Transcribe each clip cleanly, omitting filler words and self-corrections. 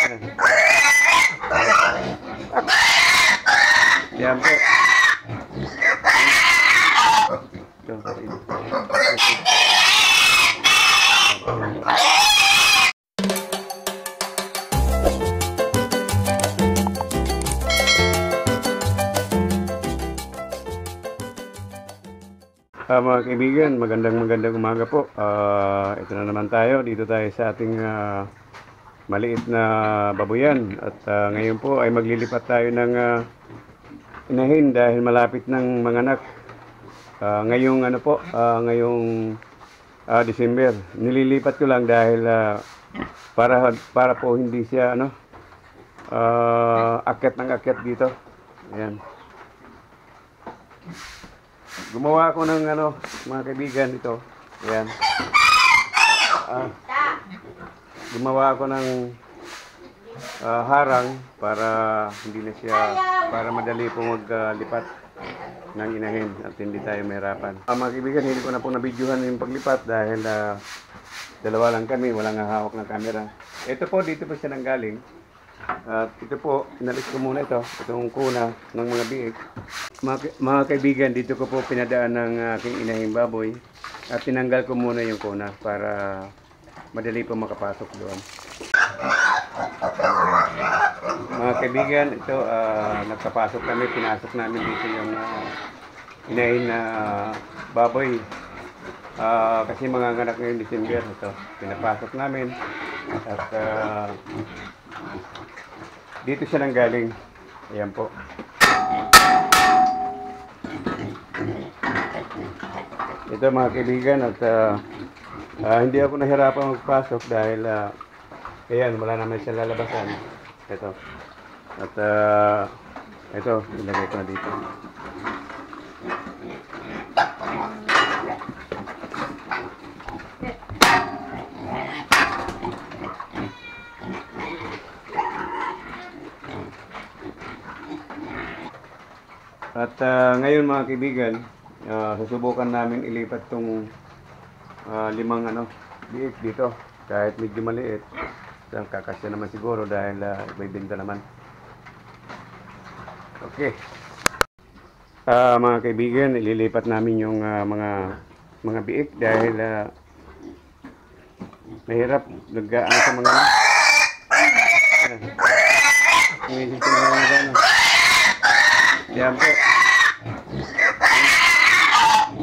Yan po. Mga kaibigan, magandang umaga po. Ito na naman tayo. Dito tayo sa ating maliit na babuyan. At ngayon po ay maglilipat tayo ng inahin dahil malapit ng manganak. Ngayong December. Nililipat ko lang dahil para po hindi siya akyat ng akyat dito. Ayan. Gumawa ako ng mga kaibigan dito. Ayan. Gumawa ako ng harang para hindi na siya, para madali po maglipat ng inahin at hindi tayo mahirapan. Mga kaibigan, hindi ko na po nabidyohan yung paglipat dahil dalawa lang kami, walang hawak ng camera. Ito po, dito po siya nanggaling. At ito po, inalis ko muna itong kuna ng mga biik. Mga kaibigan, dito ko po pinadaan ng aking inahing baboy at tinanggal ko muna yung kuna para madali po makapasok doon. Mga kaibigan, ito nagkapasok kami, pinasok namin dito yung inahin na baboy. Kasi mga anak ngayon December, ito pinapasok namin at dito siya nanggaling. Ayan po. Ito mga kaibigan at hindi ako nahirapan magpasok dahil ayan, wala naman siya lalabasan. Ito. At ito, ilagay ko na dito. At ngayon mga kaibigan, susubukan namin ilipat tong limang biik dito. Kahit medyo maliit, kakasya naman siguro dahil may binta naman. Okay. Mga kaibigan, ililipat namin yung mga biik dahil mahirap naggaan sa mga yan po.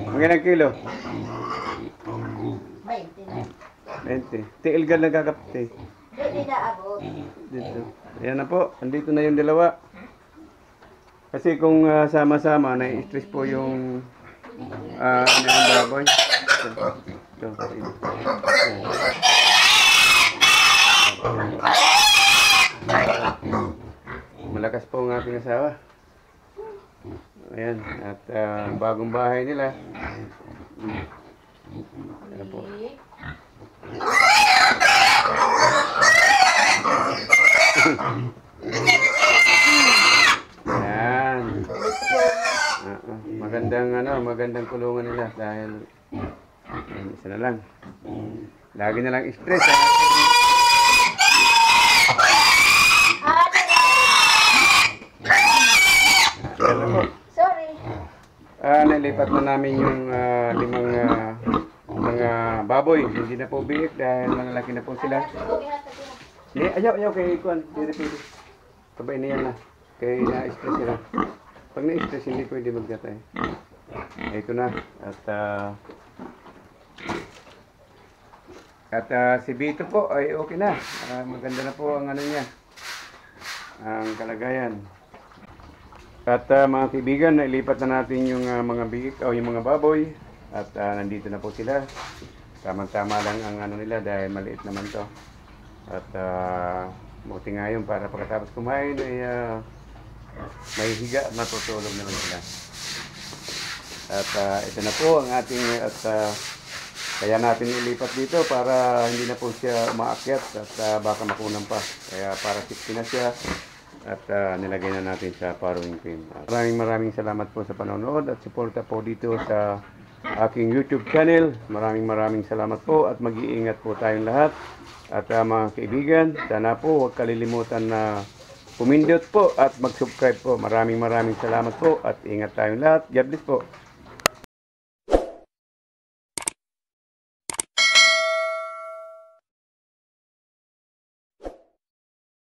Magandang kilo? 20. Tiil ka nagkakapte. Dito. Ayan na po. Andito na yung dalawa. Kasi kung sama-sama, na-stress po yung baboy. Ito. Malakas po ang aking asawa. Ayan, at bagong bahay nila. Ayan po. Ayan. Magandang kulungan nila dahil isa na lang. Lagi na lang stress. Nalipat na namin yung limang mga baboy. Hindi na po biik dahil malalaki na po sila. Ayaw kay Kuan. Pwede. Kabay na yan na. Kaya na-stress sila. Pag na-stress, hindi pwede maggatay. Ito na. At si Vito po ay okay na. Maganda na po ang niya. Ang kalagayan. At mga kaibigan, nailipat na natin yung mga biik o yung mga baboy. At nandito na po sila. Tamang-tama lang ang nila dahil maliit naman to. At buti nga yun para pagkatapos kumain ay may higa at matutulog naman sila. At ito na po ang ating kaya natin ilipat dito para hindi na po siya umaakyat at baka makunan pa. Kaya para 60 na siya. At nilagay na natin sa farrowing pin. Maraming salamat po sa panonood at suporta po dito sa aking YouTube channel. Maraming salamat po at mag-iingat po tayong lahat. At mga kaibigan, sana po huwag kalilimutan na pumindot po at mag-subscribe po. Maraming salamat po at ingat tayong lahat. God bless po.